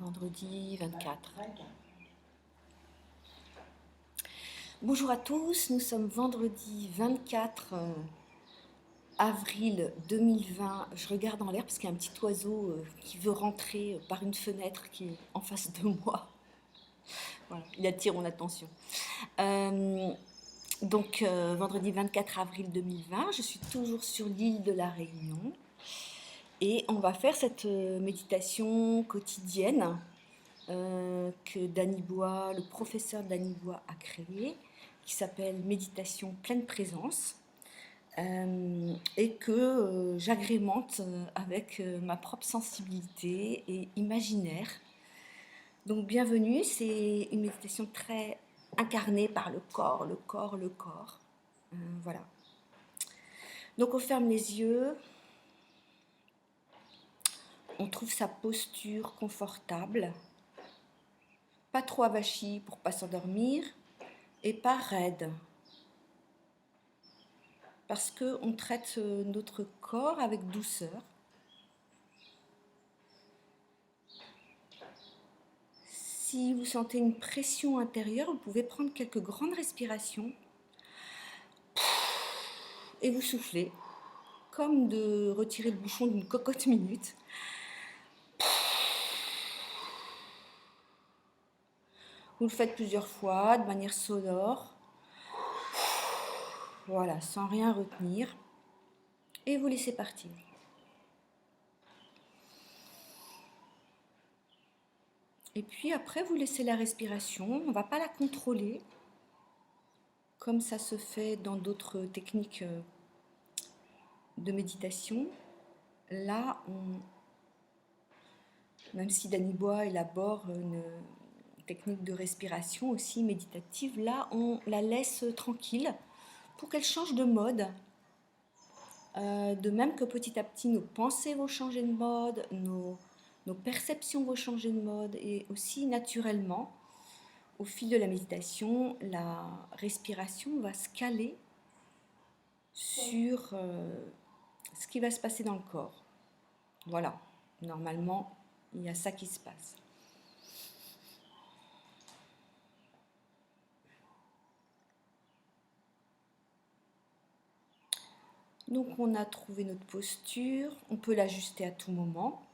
Vendredi 24. Bonjour à tous, nous sommes vendredi 24 avril 2020. Je regarde en l'air parce qu'il y a un petit oiseau qui veut rentrer par une fenêtre qui est en face de moi. Voilà, il attire mon attention. Vendredi 24 avril 2020, je suis toujours sur l'île de la Réunion et on va faire cette méditation quotidienne que Danny Bois, le professeur Danny Bois a créé, qui s'appelle Méditation pleine présence, et que j'agrémente avec ma propre sensibilité et imaginaire. Donc bienvenue, c'est une méditation très incarnée par le corps, le corps, le corps. Voilà. Donc on ferme les yeux, on trouve sa posture confortable, pas trop avachie pour pas s'endormir et pas raide. Parce qu'on traite notre corps avec douceur. Si vous sentez une pression intérieure, vous pouvez prendre quelques grandes respirations et vous soufflez, comme de retirer le bouchon d'une cocotte minute. Vous le faites plusieurs fois, de manière sonore. Voilà, sans rien retenir. Et vous laissez partir. Et puis après, vous laissez la respiration. On ne va pas la contrôler, comme ça se fait dans d'autres techniques de méditation. Là, même si Danny Bois élabore une technique de respiration aussi méditative, là, on la laisse tranquille pour qu'elle change de mode. De même que petit à petit, nos pensées vont changer de mode, nos perceptions vont changer de mode, et aussi naturellement, au fil de la méditation, la respiration va se caler sur ce qui va se passer dans le corps. Voilà, normalement, il y a ça qui se passe. Donc on a trouvé notre posture, on peut l'ajuster à tout moment.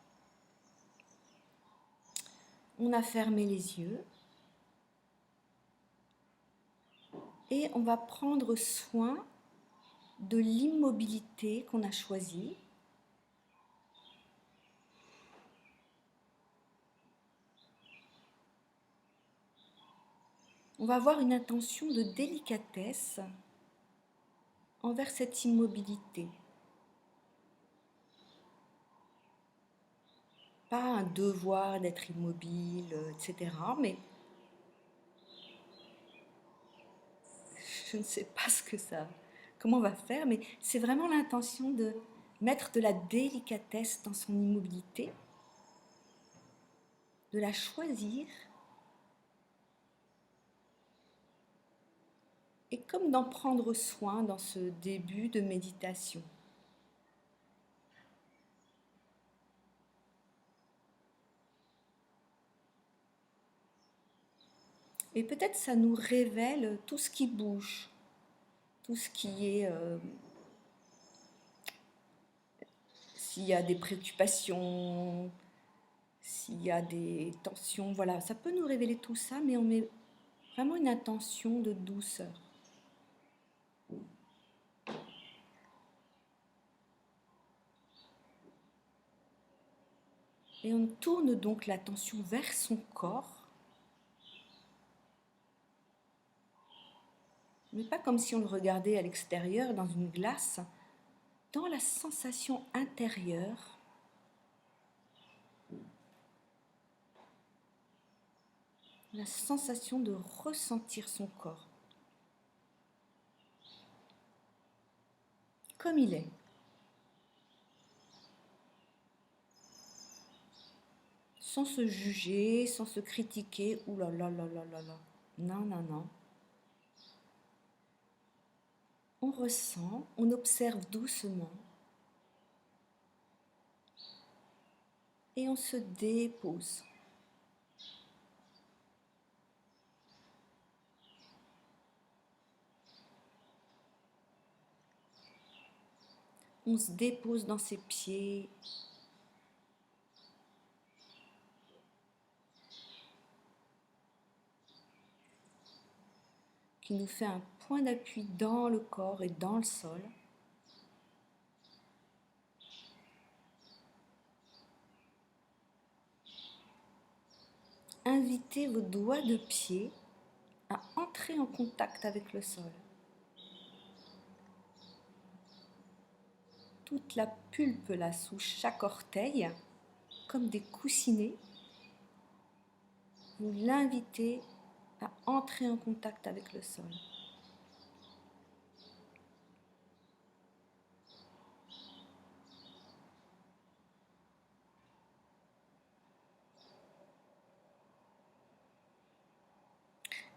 On a fermé les yeux. Et on va prendre soin de l'immobilité qu'on a choisie. On va avoir une intention de délicatesse envers cette immobilité. Pas un devoir d'être immobile, etc. Mais je ne sais pas comment on va faire, mais c'est vraiment l'intention de mettre de la délicatesse dans son immobilité, de la choisir, et comme d'en prendre soin dans ce début de méditation. Et peut-être ça nous révèle tout ce qui bouge, tout ce qui est... s'il y a des préoccupations, s'il y a des tensions, voilà, ça peut nous révéler tout ça, mais on met vraiment une intention de douceur. Et on tourne donc l'attention vers son corps, mais pas comme si on le regardait à l'extérieur dans une glace, dans la sensation intérieure la sensation de ressentir son corps comme il est. Sans se juger, sans se critiquer. Ouh là là là là là là. Non, non, non. On ressent, on observe doucement. Et on se dépose. On se dépose dans ses pieds. Qui nous fait un point d'appui dans le corps et dans le sol. Invitez vos doigts de pied à entrer en contact avec le sol. Toute la pulpe là sous chaque orteil, comme des coussinets, vous l'invitez à entrer en contact avec le sol.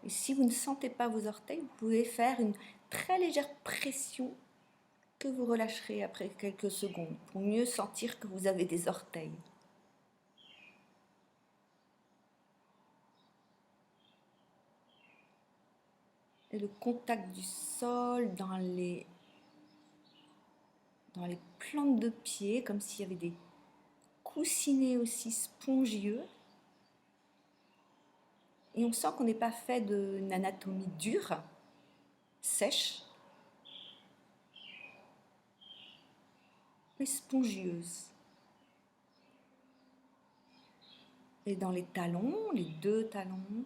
Et si vous ne sentez pas vos orteils, vous pouvez faire une très légère pression que vous relâcherez après quelques secondes pour mieux sentir que vous avez des orteils. Et le contact du sol dans les plantes de pied, comme s'il y avait des coussinets aussi spongieux. Et on sent qu'on n'est pas fait d'une anatomie dure, sèche, mais spongieuse. Et dans les talons, les deux talons,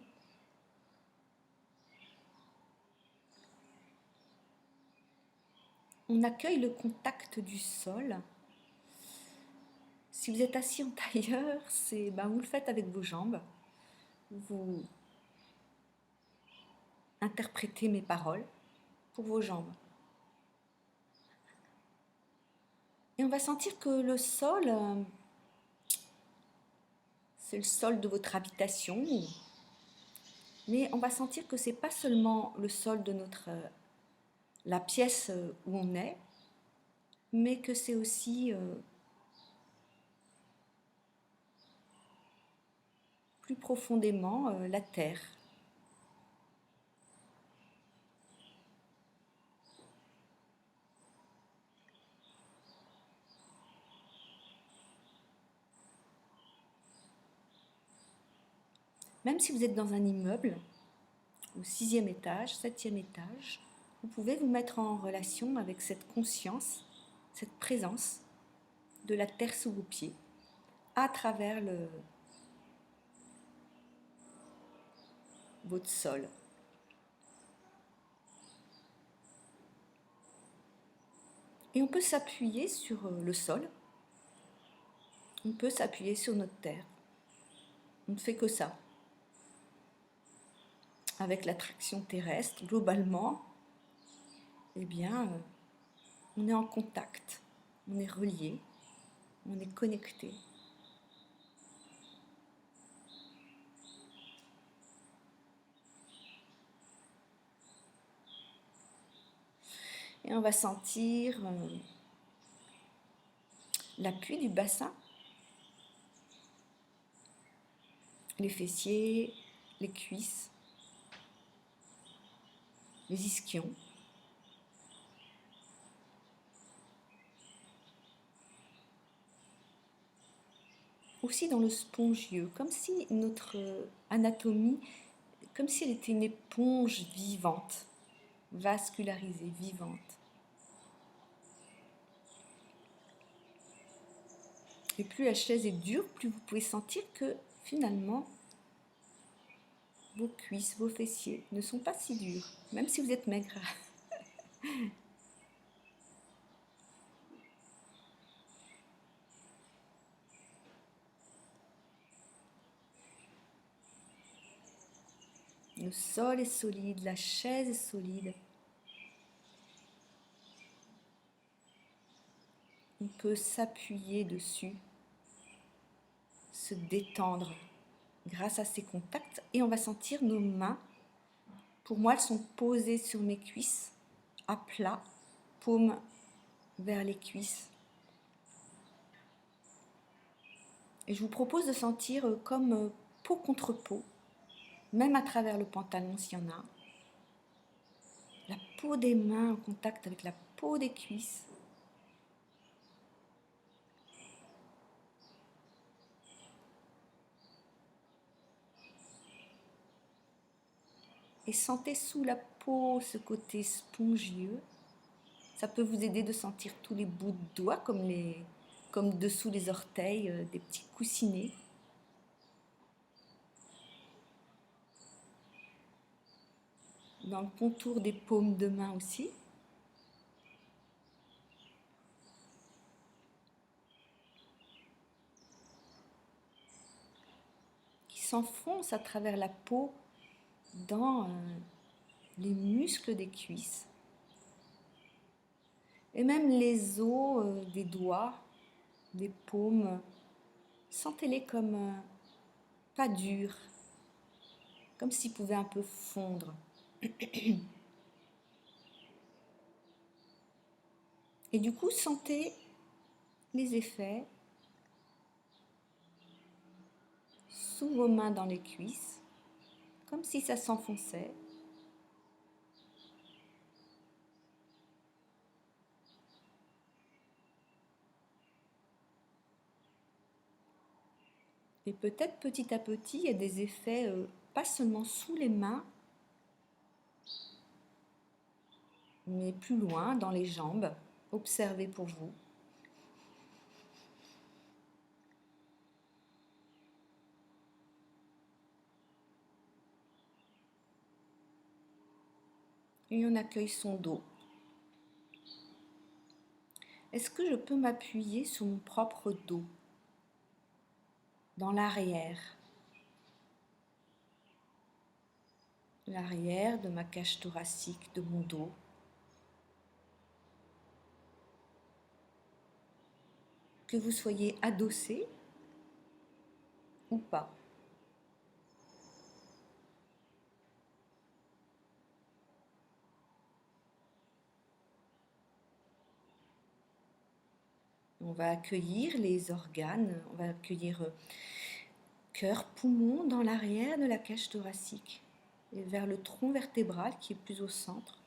on accueille le contact du sol. Si vous êtes assis en tailleur, vous le faites avec vos jambes. Vous interprétez mes paroles pour vos jambes. Et on va sentir que le sol, c'est le sol de votre habitation. Mais on va sentir que c'est pas seulement le sol de la pièce où on est, mais que c'est aussi plus profondément la terre. Même si vous êtes dans un immeuble, au 6e étage, 7e étage, vous pouvez vous mettre en relation avec cette conscience, cette présence de la terre sous vos pieds, à travers votre sol. Et on peut s'appuyer sur le sol, on peut s'appuyer sur notre terre. On ne fait que ça. Avec l'attraction terrestre, globalement, on est en contact, on est relié, on est connecté. Et on va sentir l'appui du bassin, les fessiers, les cuisses, les ischions. Aussi dans le spongieux, comme si notre anatomie, comme si elle était une éponge vivante, vascularisée, vivante. Et plus la chaise est dure, plus vous pouvez sentir que finalement, vos cuisses, vos fessiers ne sont pas si durs, même si vous êtes maigre. Le sol est solide, la chaise est solide. On peut s'appuyer dessus, se détendre grâce à ces contacts et on va sentir nos mains. Pour moi, elles sont posées sur mes cuisses, à plat, paume vers les cuisses. Et je vous propose de sentir comme peau contre peau, même à travers le pantalon s'il y en a. La peau des mains en contact avec la peau des cuisses. Et sentez sous la peau ce côté spongieux. Ça peut vous aider de sentir tous les bouts de doigts, comme dessous les orteils, des petits coussinets. Dans le contour des paumes de main aussi. Qui s'enfonce à travers la peau dans les muscles des cuisses. Et même les os des doigts, des paumes, sentez-les comme pas durs, comme s'ils pouvaient un peu fondre. Et du coup, sentez les effets sous vos mains dans les cuisses, comme si ça s'enfonçait. Et peut-être petit à petit, il y a des effets, pas seulement sous les mains, mais plus loin, dans les jambes. Observez pour vous. Et on accueille son dos. Est-ce que je peux m'appuyer sur mon propre dos, dans l'arrière de ma cage thoracique, de mon dos? Que vous soyez adossé ou pas. On va accueillir les organes, on va accueillir cœur, poumon dans l'arrière de la cage thoracique et vers le tronc vertébral qui est plus au centre.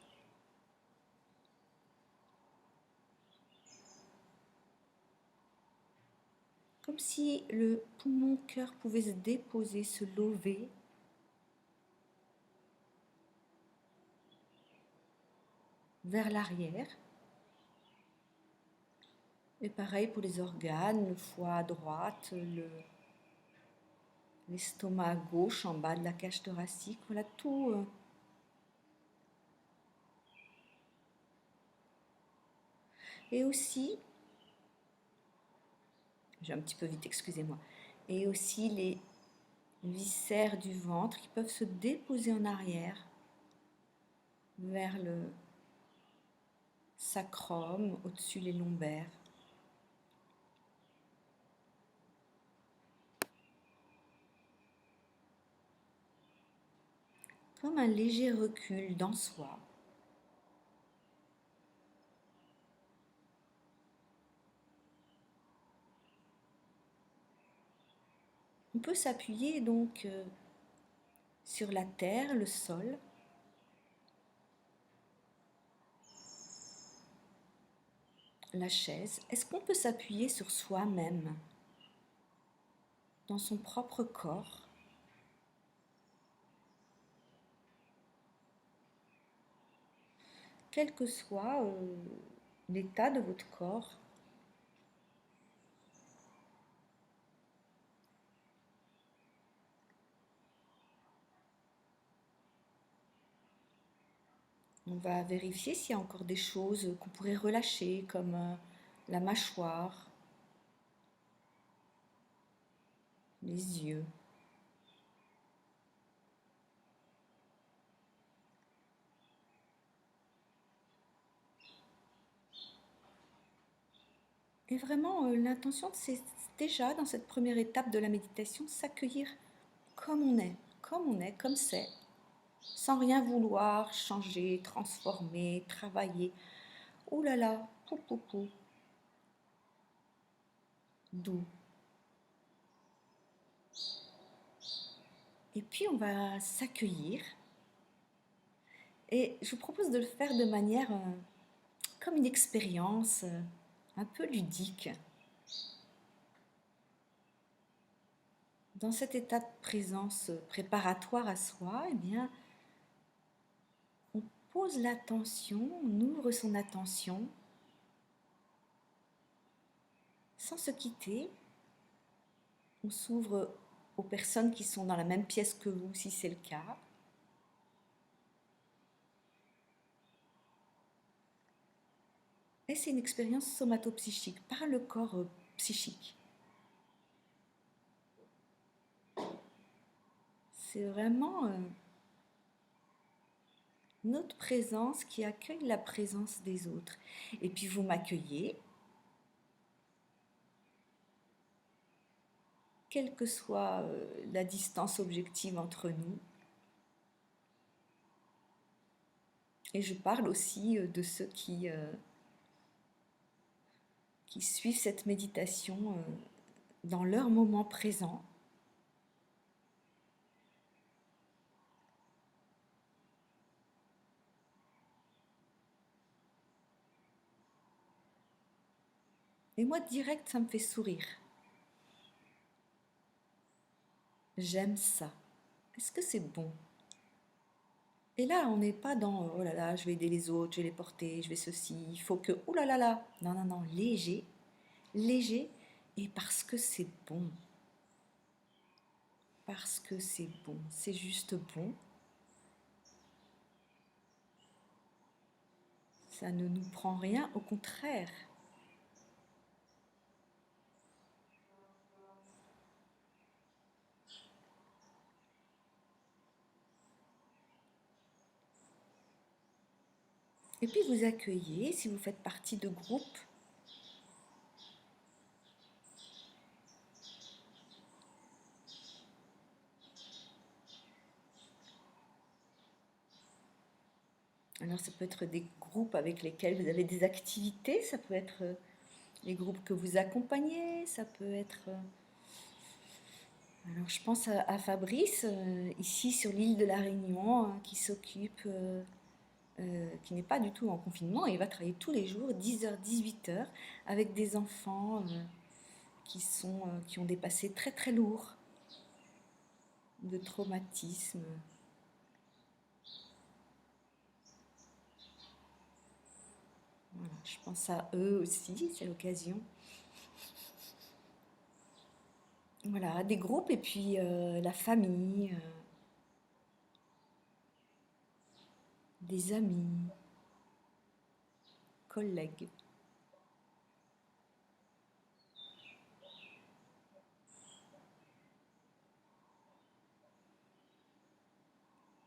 Comme si le poumon-cœur pouvait se déposer, se lever. Vers l'arrière. Et pareil pour les organes, le foie à droite, l'estomac à gauche en bas de la cage thoracique. Voilà tout. Et aussi, j'ai un petit peu vite, excusez-moi. Et aussi les viscères du ventre qui peuvent se déposer en arrière vers le sacrum, au-dessus les lombaires. Comme un léger recul dans soi. On peut s'appuyer donc sur la terre, le sol, la chaise. Est-ce qu'on peut s'appuyer sur soi-même, dans son propre corps? Quel que soit l'état de votre corps. On va vérifier s'il y a encore des choses qu'on pourrait relâcher, comme la mâchoire, les yeux. Et vraiment, l'intention, c'est déjà dans cette première étape de la méditation, s'accueillir comme on est, comme c'est, sans rien vouloir changer, transformer, travailler. Ouh là là, pou pou pou, doux. Et puis on va s'accueillir. Et je vous propose de le faire de manière comme une expérience un peu ludique. Dans cet état de présence préparatoire à soi, eh bien, pose l'attention, on ouvre son attention sans se quitter. On s'ouvre aux personnes qui sont dans la même pièce que vous, si c'est le cas. Et c'est une expérience somatopsychique, par le corps psychique. C'est vraiment notre présence qui accueille la présence des autres. Et puis vous m'accueillez, quelle que soit la distance objective entre nous. Et je parle aussi de ceux qui suivent cette méditation dans leur moment présent. Et moi, direct, ça me fait sourire. J'aime ça. Est-ce que c'est bon? Et là, on n'est pas dans oh là là, je vais aider les autres, je vais les porter, je vais ceci, il faut que oh là là là. Non, non, non, léger, léger, et parce que c'est bon. Parce que c'est bon, c'est juste bon. Ça ne nous prend rien, au contraire. Et puis vous accueillez, si vous faites partie de groupes, alors ça peut être des groupes avec lesquels vous avez des activités, ça peut être les groupes que vous accompagnez, ça peut être... alors je pense à Fabrice, ici sur l'île de la Réunion, hein, qui s'occupe, qui n'est pas du tout en confinement, et il va travailler tous les jours, 10h, 18h, avec des enfants qui ont des passés très très lourds de traumatisme. Voilà, je pense à eux aussi, c'est l'occasion. Voilà, des groupes et puis la famille, des amis, collègues.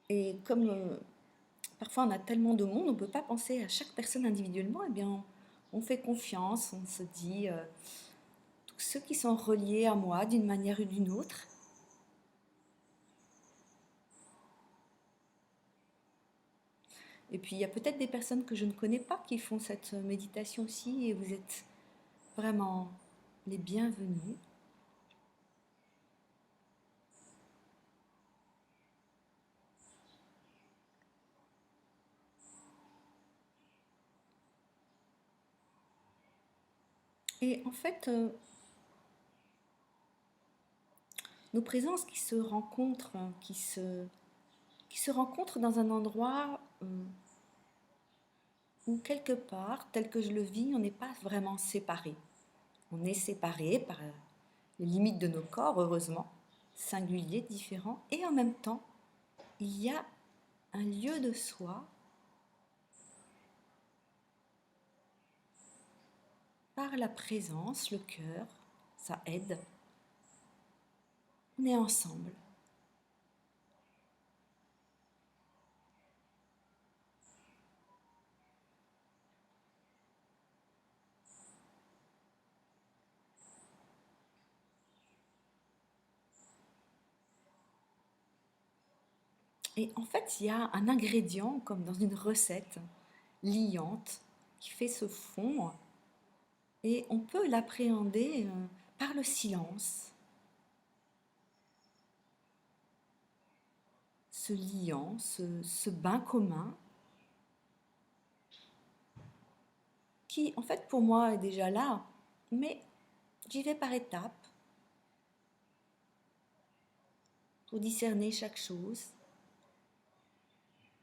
Et comme parfois on a tellement de monde, on ne peut pas penser à chaque personne individuellement, eh bien on fait confiance, on se dit tous ceux qui sont reliés à moi d'une manière ou d'une autre. Et puis il y a peut-être des personnes que je ne connais pas qui font cette méditation aussi, et vous êtes vraiment les bienvenus. Et en fait, nos présences qui se rencontrent, qui se rencontrent dans un endroit où quelque part, tel que je le vis, on n'est pas vraiment séparés. On est séparés par les limites de nos corps, heureusement, singuliers, différents, et en même temps, il y a un lieu de soi par la présence, le cœur, ça aide. On est ensemble. Et en fait, il y a un ingrédient, comme dans une recette liante, qui fait ce fond, et on peut l'appréhender par le silence, ce liant, ce bain commun, qui en fait pour moi est déjà là, mais j'y vais par étapes pour discerner chaque chose.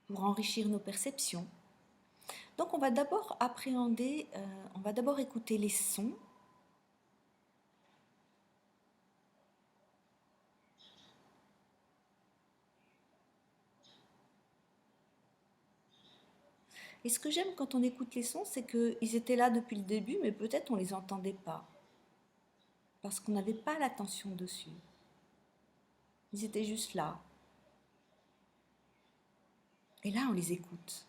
pour enrichir nos perceptions. Donc on va d'abord appréhender, on va d'abord écouter les sons. Et ce que j'aime quand on écoute les sons, c'est qu'ils étaient là depuis le début, mais peut-être on ne les entendait pas, parce qu'on n'avait pas l'attention dessus. Ils étaient juste là. Et là, on les écoute.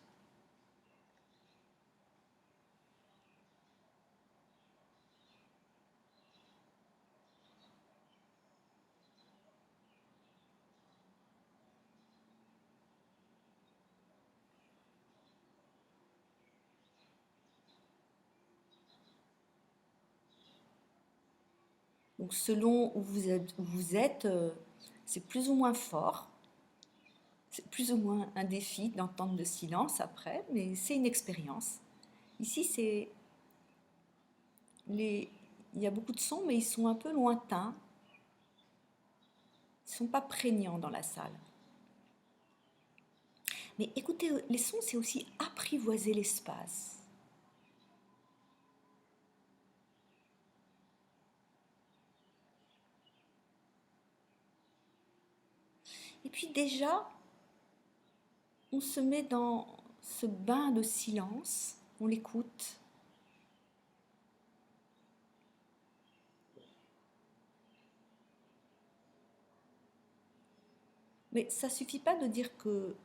Donc selon où vous êtes, c'est plus ou moins fort. C'est plus ou moins un défi d'entendre le silence après, mais c'est une expérience. Ici, il y a beaucoup de sons, mais ils sont un peu lointains. Ils ne sont pas prégnants dans la salle. Mais écouter les sons, c'est aussi apprivoiser l'espace. Et puis déjà, on se met dans ce bain de silence, on l'écoute. Mais ça suffit pas de dire que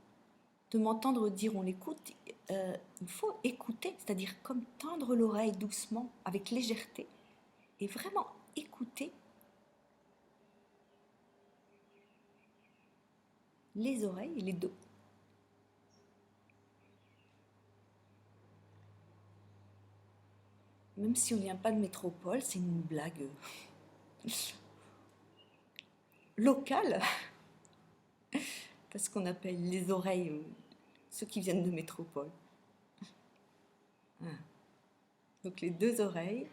de m'entendre dire on l'écoute, il faut écouter, c'est-à-dire comme tendre l'oreille doucement, avec légèreté, et vraiment écouter les oreilles et les dos. Même si on ne vient pas de métropole, c'est une blague locale, parce qu'on appelle les oreilles ceux qui viennent de métropole. Voilà. Donc les deux oreilles.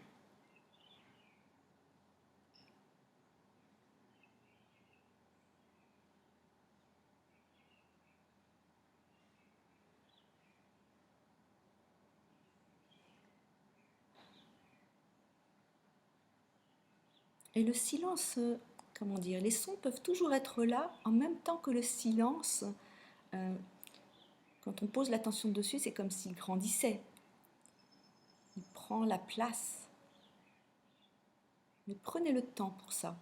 Et le silence, comment dire, les sons peuvent toujours être là en même temps que le silence. euh, Quand on pose l'attention dessus, c'est comme s'il grandissait. Il prend la place. Mais prenez le temps pour ça.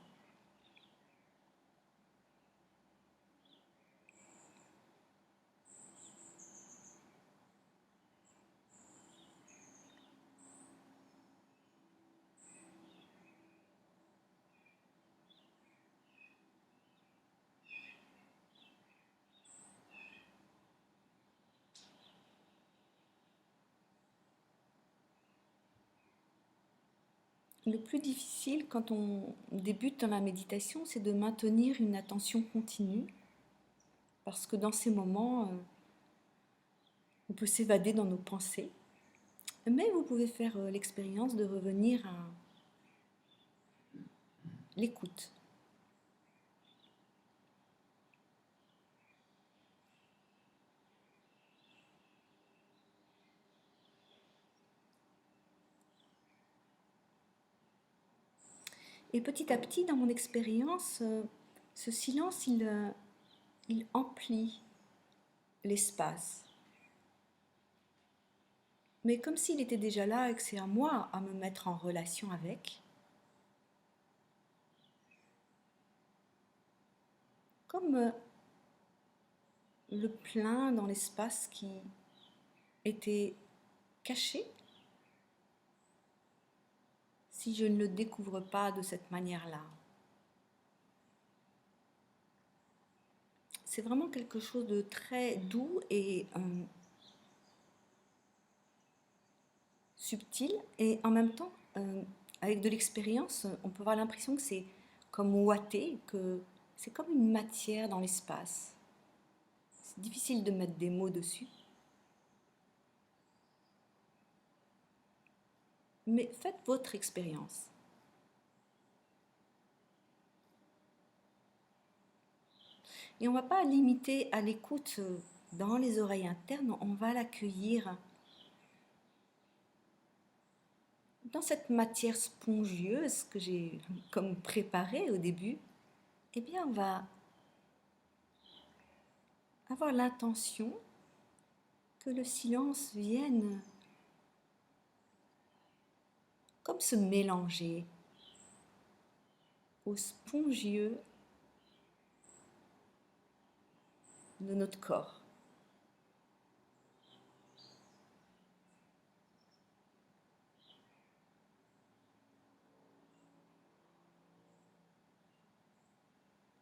Le plus difficile quand on débute dans la méditation, c'est de maintenir une attention continue. Parce que dans ces moments, on peut s'évader dans nos pensées. Mais vous pouvez faire l'expérience de revenir à l'écoute. Et petit à petit, dans mon expérience, ce silence, il emplit l'espace. Mais comme s'il était déjà là et que c'est à moi à me mettre en relation avec. Comme le plein dans l'espace qui était caché, si je ne le découvre pas de cette manière-là. C'est vraiment quelque chose de très doux et subtil, et en même temps, avec de l'expérience, on peut avoir l'impression que c'est comme ouaté, que c'est comme une matière dans l'espace. C'est difficile de mettre des mots dessus. Mais faites votre expérience. Et on ne va pas limiter à l'écoute dans les oreilles internes, on va l'accueillir dans cette matière spongieuse que j'ai comme préparée au début. Eh bien, on va avoir l'intention que le silence vienne comme se mélanger au spongieux de notre corps.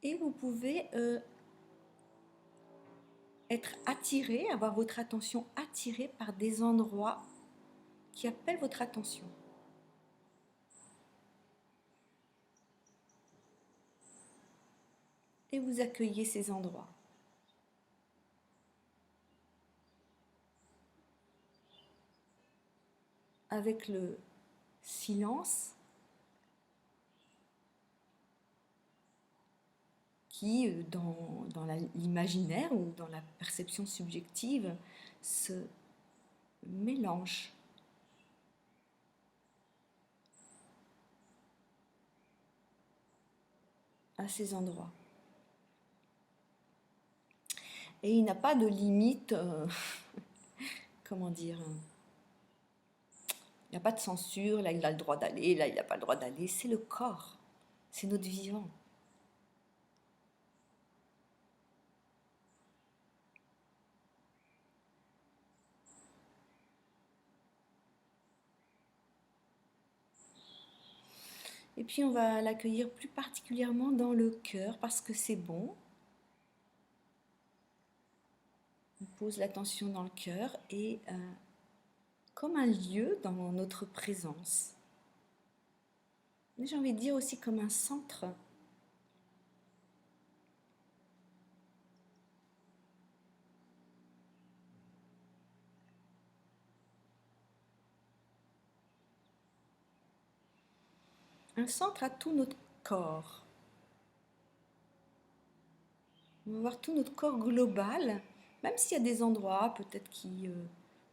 Et vous pouvez être attiré, avoir votre attention attirée par des endroits qui appellent votre attention. Et vous accueillez ces endroits. Avec le silence qui, dans l'imaginaire ou dans la perception subjective, se mélange à ces endroits. Et il n'a pas de limite, comment dire, il n'y a pas de censure, là il a le droit d'aller, là il n'a pas le droit d'aller, c'est le corps, c'est notre vivant. Et puis on va l'accueillir plus particulièrement dans le cœur parce que c'est bon. On pose l'attention dans le cœur et comme un lieu dans notre présence. Mais j'ai envie de dire aussi comme un centre. Un centre à tout notre corps. On va voir tout notre corps global, même s'il y a des endroits peut-être qui,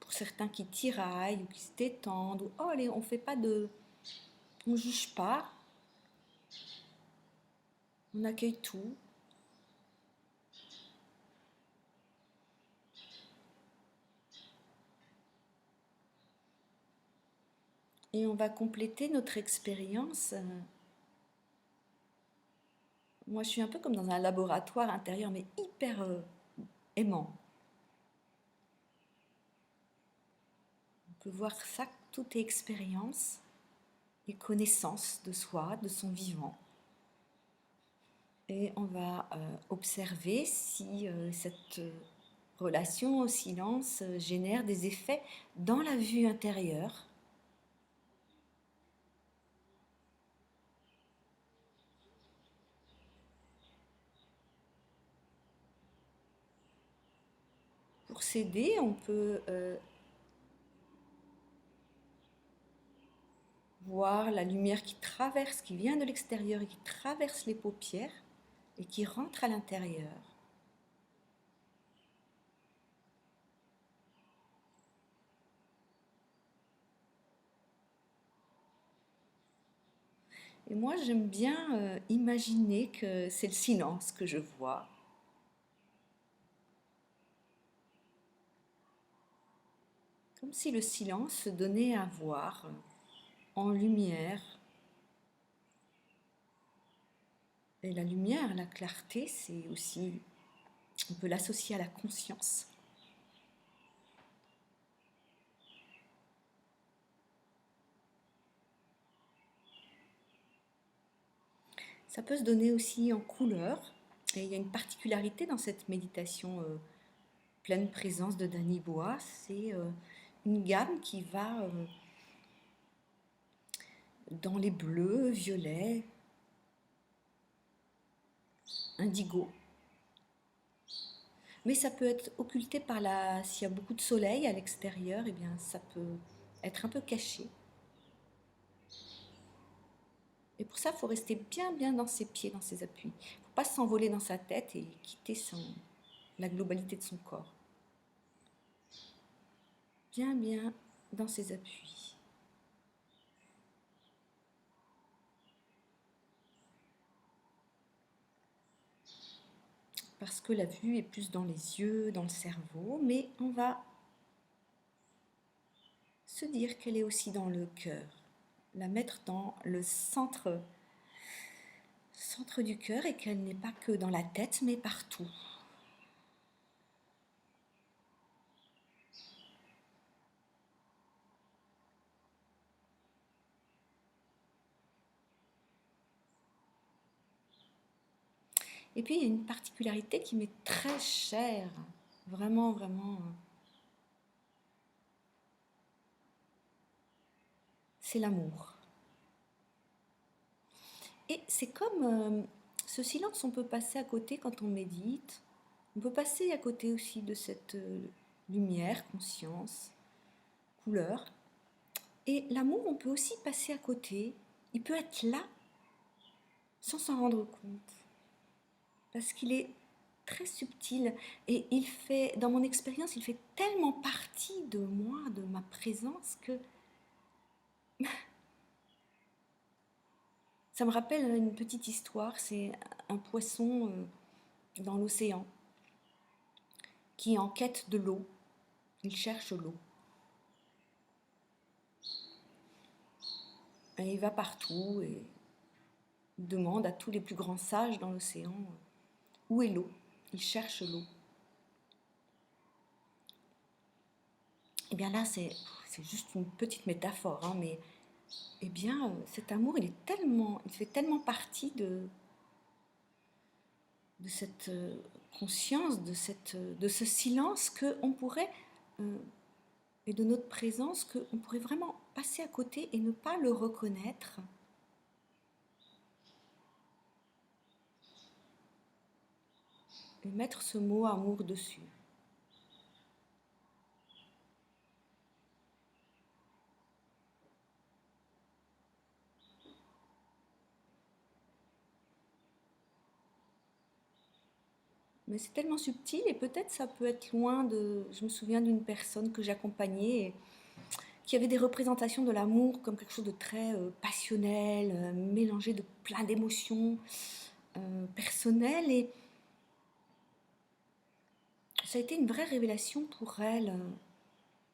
pour certains qui tiraillent ou qui se détendent, ou oh allez, on fait pas de, on juge pas, on accueille tout. Et on va compléter notre expérience. Moi, je suis un peu comme dans un laboratoire intérieur, mais hyper aimant. On peut voir ça, tout est expérience et connaissance de soi, de son vivant. Et on va observer si cette relation au silence génère des effets dans la vue intérieure. Pour s'aider, on peut voir la lumière qui traverse, qui vient de l'extérieur et qui traverse les paupières et qui rentre à l'intérieur. Et moi, j'aime bien imaginer que c'est le silence que je vois. Comme si le silence se donnait à voir en lumière. Et la lumière, la clarté, c'est aussi, on peut l'associer à la conscience. Ça peut se donner aussi en couleur. Et il y a une particularité dans cette méditation pleine présence de Danny Bois, c'est une gamme qui va dans les bleus, violets, indigo. Mais ça peut être occulté par la... S'il y a beaucoup de soleil à l'extérieur, eh bien ça peut être un peu caché. Et pour ça, il faut rester bien bien dans ses pieds, dans ses appuis. Il ne faut pas s'envoler dans sa tête et quitter la globalité de son corps. bien bien dans ses appuis. Parce que la vue est plus dans les yeux, dans le cerveau, mais on va se dire qu'elle est aussi dans le cœur, la mettre dans le centre du cœur et qu'elle n'est pas que dans la tête, mais partout. Et puis il y a une particularité qui m'est très chère, vraiment, vraiment, c'est l'amour. Et c'est comme ce silence, on peut passer à côté quand on médite. On peut passer à côté aussi de cette lumière, conscience, couleur. Et l'amour, on peut aussi passer à côté. Il peut être là sans s'en rendre compte. Parce qu'il est très subtil et il fait, dans mon expérience, il fait tellement partie de moi, de ma présence, que ça me rappelle une petite histoire. C'est un poisson dans l'océan qui est en quête de l'eau. Il cherche l'eau. Et il va partout et il demande à tous les plus grands sages dans l'océan où est l'eau. Il cherche l'eau. Et bien là, c'est juste une petite métaphore, hein, mais eh bien, cet amour, il fait tellement partie de cette conscience, de ce silence qu'on pourrait, et de notre présence, qu'on pourrait vraiment passer à côté et ne pas le reconnaître. Et mettre ce mot amour dessus. Mais c'est tellement subtil et peut-être ça peut être loin de... Je me souviens d'une personne que j'accompagnais et qui avait des représentations de l'amour comme quelque chose de très passionnel, mélangé de plein d'émotions personnelles. Et ça a été une vraie révélation pour elle.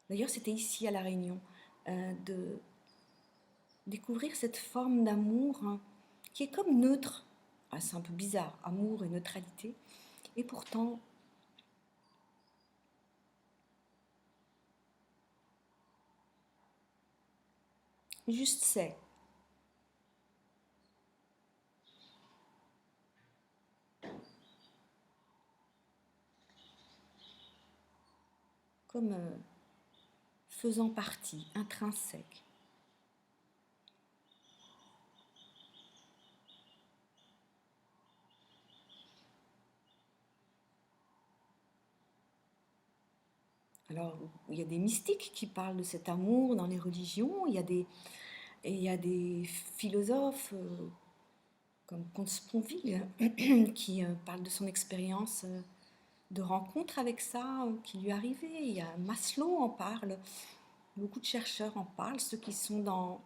D'ailleurs, c'était ici à La Réunion, de découvrir cette forme d'amour hein, qui est comme neutre. Ah, c'est un peu bizarre, amour et neutralité. Et pourtant, juste c'est. Comme faisant partie, intrinsèque. Alors, il y a des mystiques qui parlent de cet amour dans les religions, il y a des philosophes comme Comte Sponville qui parlent de son expérience de rencontre avec ça qui lui est arrivé. Il y a Maslow en parle, beaucoup de chercheurs en parlent, ceux qui sont dans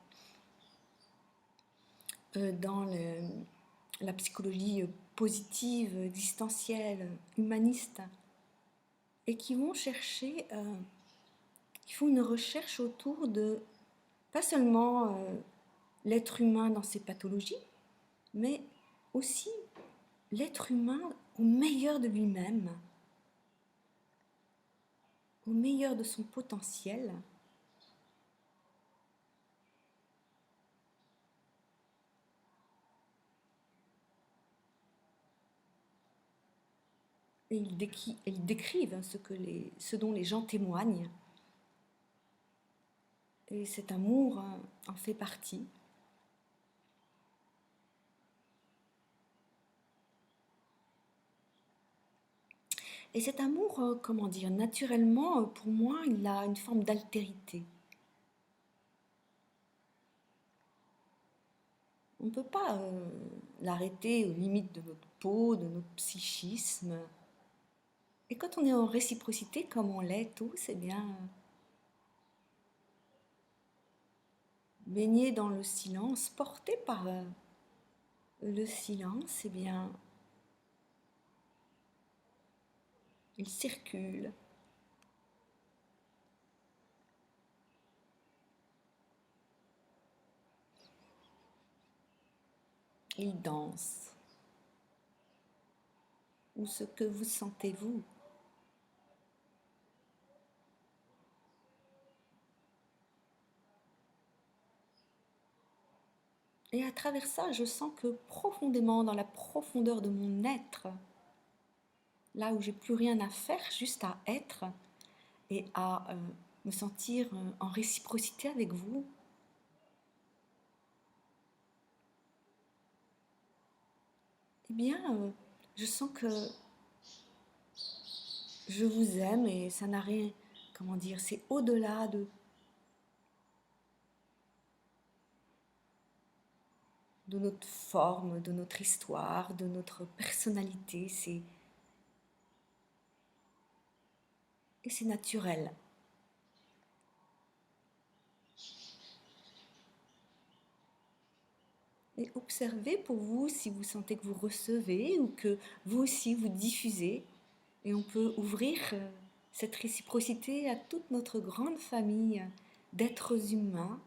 la psychologie positive, existentielle, humaniste, et qui vont chercher, qui font une recherche autour de pas seulement l'être humain dans ses pathologies, mais aussi l'être humain au meilleur de lui-même, au meilleur de son potentiel. Et ils décrivent hein, ce dont les gens témoignent. Et cet amour hein, en fait partie. Et cet amour, comment dire, naturellement, pour moi, il a une forme d'altérité. On ne peut pas l'arrêter aux limites de notre peau, de notre psychisme. Et quand on est en réciprocité, comme on l'est tous, eh bien, baigné dans le silence, porté par le silence, eh bien, il circule. Il danse. Ou ce que vous sentez vous. Et à travers ça, je sens que profondément, dans la profondeur de mon être, là où j'ai plus rien à faire, juste à être et à me sentir en réciprocité avec vous, eh bien, je sens que je vous aime et ça n'a rien, comment dire, c'est au-delà de notre forme, de notre histoire, de notre personnalité, et c'est naturel. Et observez pour vous si vous sentez que vous recevez ou que vous aussi vous diffusez. Et on peut ouvrir cette réciprocité à toute notre grande famille d'êtres humains.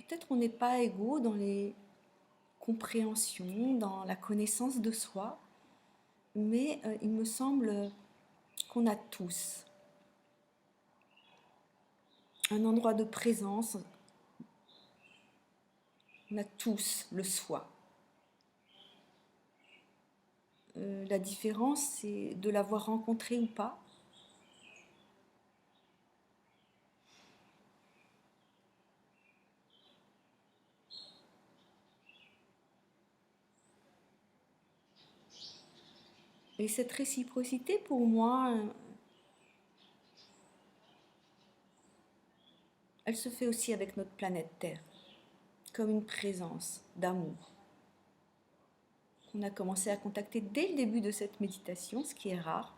Peut-être on n'est pas égaux dans les compréhensions, dans la connaissance de soi, mais il me semble qu'on a tous un endroit de présence, on a tous le soi. La différence, c'est de l'avoir rencontré ou pas. Et cette réciprocité, pour moi, elle se fait aussi avec notre planète Terre, comme une présence d'amour qu'on a commencé à contacter dès le début de cette méditation, ce qui est rare.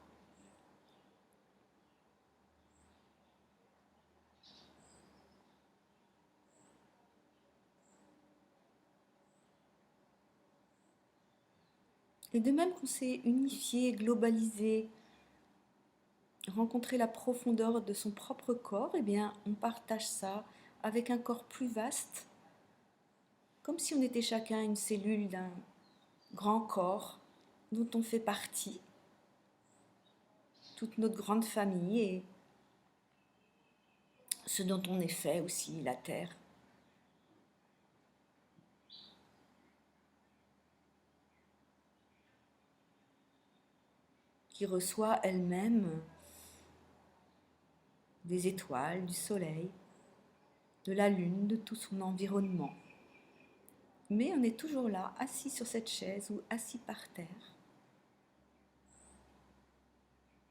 Et de même qu'on s'est unifié, globalisé, rencontré la profondeur de son propre corps, eh bien, on partage ça avec un corps plus vaste, comme si on était chacun une cellule d'un grand corps dont on fait partie, toute notre grande famille et ce dont on est fait aussi, la Terre. Qui reçoit elle-même des étoiles, du soleil, de la lune, de tout son environnement. Mais on est toujours là, assis sur cette chaise ou assis par terre.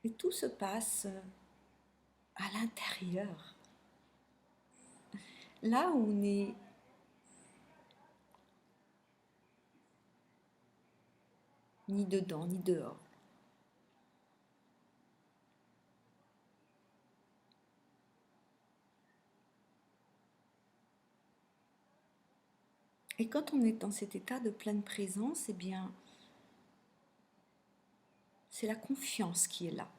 Et tout se passe à l'intérieur, là où on n'est ni dedans ni dehors. Et quand on est dans cet état de pleine présence, eh bien, c'est la confiance qui est là.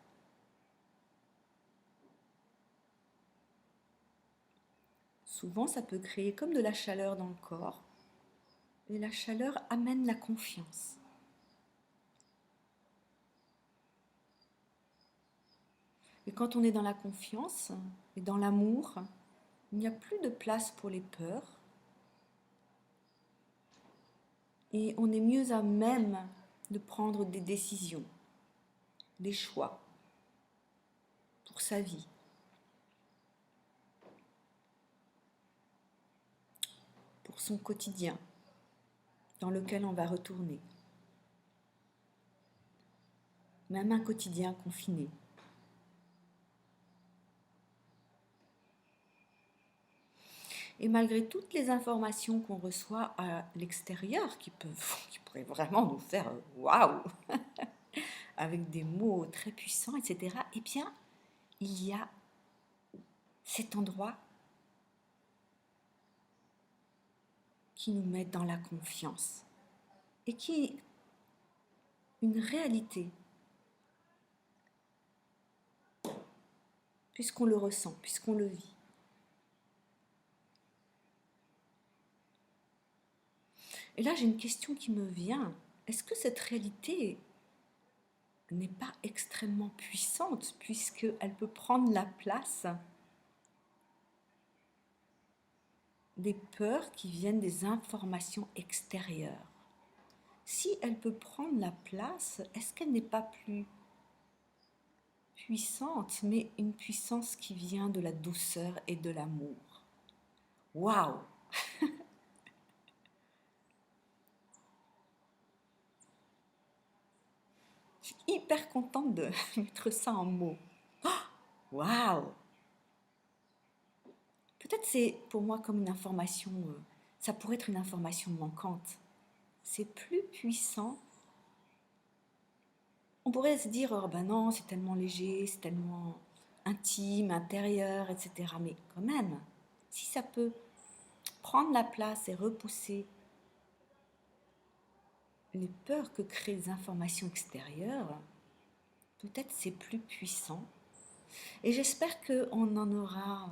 Souvent, ça peut créer comme de la chaleur dans le corps, et la chaleur amène la confiance. Et quand on est dans la confiance et dans l'amour, il n'y a plus de place pour les peurs, et on est mieux à même de prendre des décisions, des choix pour sa vie. Pour son quotidien dans lequel on va retourner. Même un quotidien confiné. Et malgré toutes les informations qu'on reçoit à l'extérieur qui pourraient vraiment nous faire waouh, avec des mots très puissants, etc., eh bien, il y a cet endroit qui nous met dans la confiance et qui est une réalité, puisqu'on le ressent, puisqu'on le vit. Et là, j'ai une question qui me vient. Est-ce que cette réalité n'est pas extrêmement puissante, puisqu'elle peut prendre la place des peurs qui viennent des informations extérieures? Si elle peut prendre la place, est-ce qu'elle n'est pas plus puissante, mais une puissance qui vient de la douceur et de l'amour? Waouh! Je suis hyper contente de mettre ça en mots. Waouh! Peut-être c'est pour moi comme une information, ça pourrait être une information manquante. C'est plus puissant. On pourrait se dire, oh ben non, c'est tellement léger, c'est tellement intime, intérieur, etc. Mais quand même, si ça peut prendre la place et repousser les peurs que créent les informations extérieures, peut-être c'est plus puissant. Et j'espère qu'on en aura,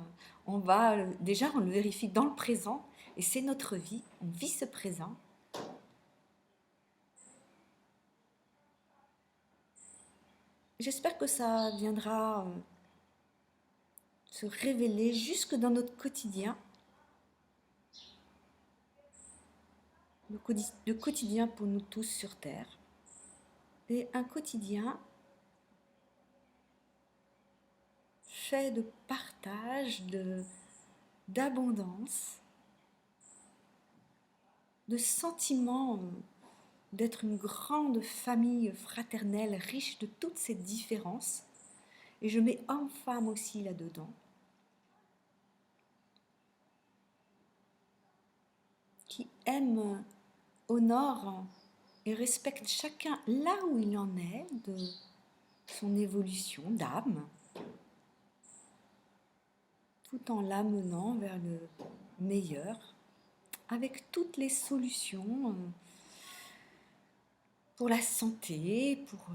déjà on le vérifie dans le présent, et c'est notre vie, on vit ce présent. J'espère que ça viendra se révéler jusque dans notre quotidien, le quotidien pour nous tous sur Terre. Et un quotidien fait de partage, d'abondance, de sentiments d'être une grande famille fraternelle riche de toutes ces différences. Et je mets homme-femme aussi là-dedans. Qui aime, honore et respecte chacun là où il en est de son évolution d'âme, tout en l'amenant vers le meilleur, avec toutes les solutions pour la santé, pour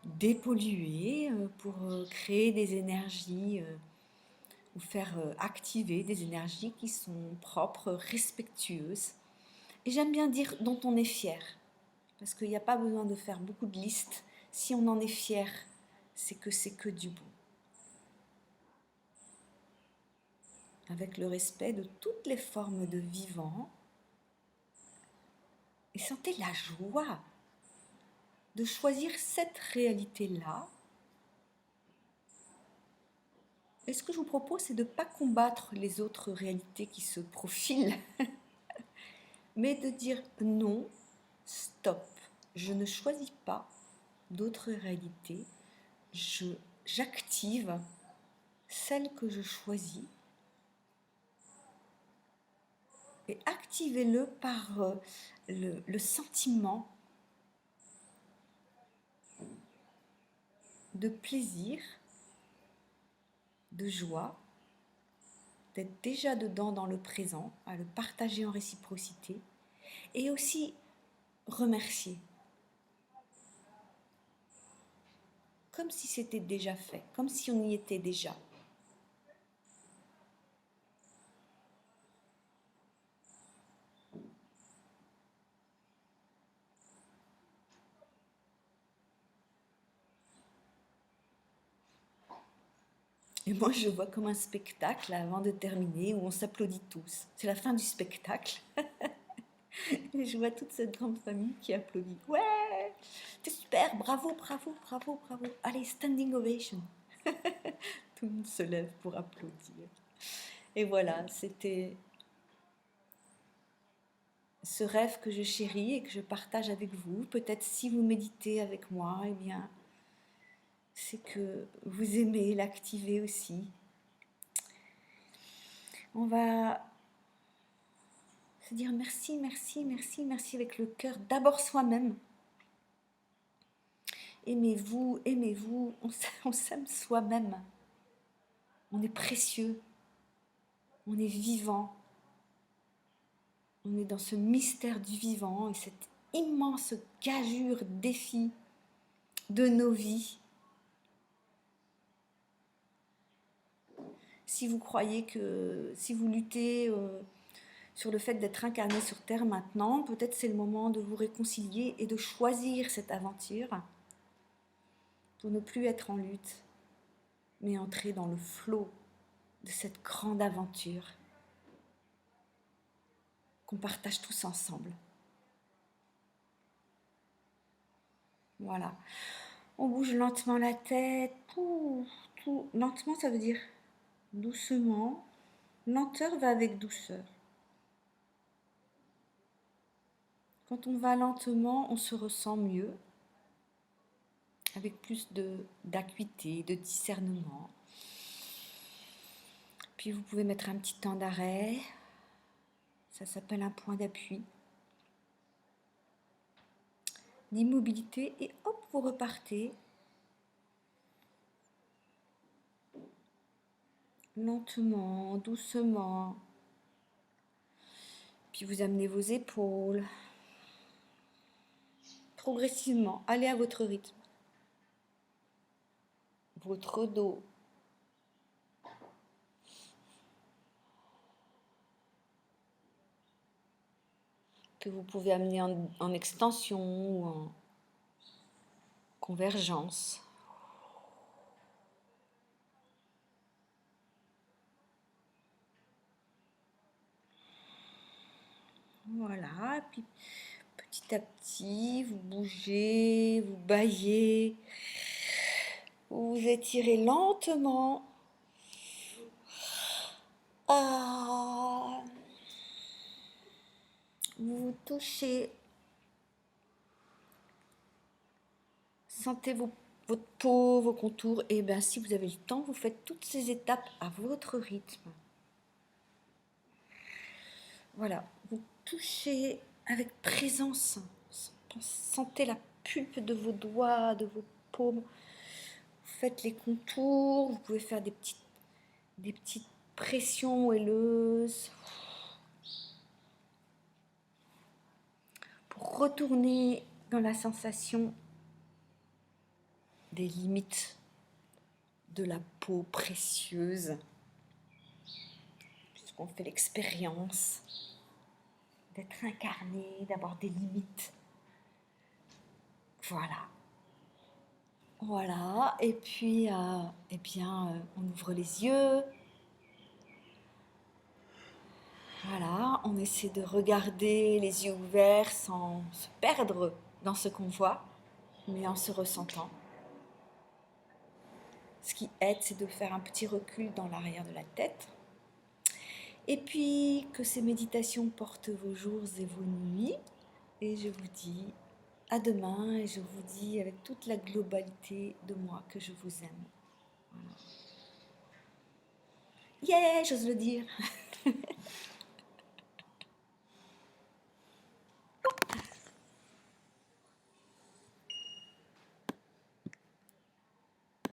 dépolluer, pour créer des énergies ou faire activer des énergies qui sont propres, respectueuses. Et j'aime bien dire dont on est fier, parce qu'il n'y a pas besoin de faire beaucoup de listes. Si on en est fier, c'est que du bon. Avec le respect de toutes les formes de vivant. Et sentez la joie de choisir cette réalité-là. Et ce que je vous propose, c'est de ne pas combattre les autres réalités qui se profilent, mais de dire non, stop, je ne choisis pas d'autres réalités, j'active celle que je choisis et activez-le par le sentiment de plaisir, de joie, d'être déjà dedans dans le présent, à le partager en réciprocité et aussi remercier. Comme si c'était déjà fait, comme si on y était déjà. Et moi, je vois comme un spectacle avant de terminer où on s'applaudit tous. C'est la fin du spectacle. Et je vois toute cette grande famille qui applaudit. Ouais, c'est super, bravo, bravo, bravo, bravo. Allez, standing ovation. Tout le monde se lève pour applaudir. Et voilà, c'était ce rêve que je chéris et que je partage avec vous. Peut-être si vous méditez avec moi, eh bien, c'est que vous aimez l'activer aussi. On va se dire merci, merci, merci, merci avec le cœur, d'abord soi-même. Aimez-vous, aimez-vous, on s'aime soi-même. On est précieux, on est vivant. On est dans ce mystère du vivant et cette immense gageure défi de nos vies. Si vous croyez que, si vous luttez sur le fait d'être incarné sur Terre maintenant, peut-être c'est le moment de vous réconcilier et de choisir cette aventure pour ne plus être en lutte, mais entrer dans le flot de cette grande aventure qu'on partage tous ensemble. Voilà. On bouge lentement la tête. Lentement, ça veut dire doucement. Lenteur va avec douceur. Quand on va lentement, on se ressent mieux, avec plus d'acuité, de discernement. Puis vous pouvez mettre un petit temps d'arrêt. Ça s'appelle un point d'appui. D'immobilité et hop, vous repartez. Lentement, doucement. Puis vous amenez vos épaules. Progressivement, allez à votre rythme. Votre dos. Que vous pouvez amener en extension ou en convergence. Voilà, et puis petit à petit, vous bougez, vous bâillez, vous vous étirez lentement. Ah. Vous vous touchez. Sentez votre peau, vos contours. Et bien, si vous avez le temps, vous faites toutes ces étapes à votre rythme. Voilà, vous touchez avec présence. Sentez la pulpe de vos doigts, de vos paumes. Vous faites les contours. Vous pouvez faire des petites pressions moelleuses. Pour retourner dans la sensation des limites de la peau précieuse, puisqu'on fait l'expérience d'être incarné, d'avoir des limites. Voilà, et puis on ouvre les yeux. Voilà, on essaie de regarder les yeux ouverts sans se perdre dans ce qu'on voit, mais en se ressentant. Ce qui aide, c'est de faire un petit recul dans l'arrière de la tête. Et puis, que ces méditations portent vos jours et vos nuits. Et je vous dis à demain et je vous dis avec toute la globalité de moi que je vous aime. Voilà. Yeah, j'ose le dire.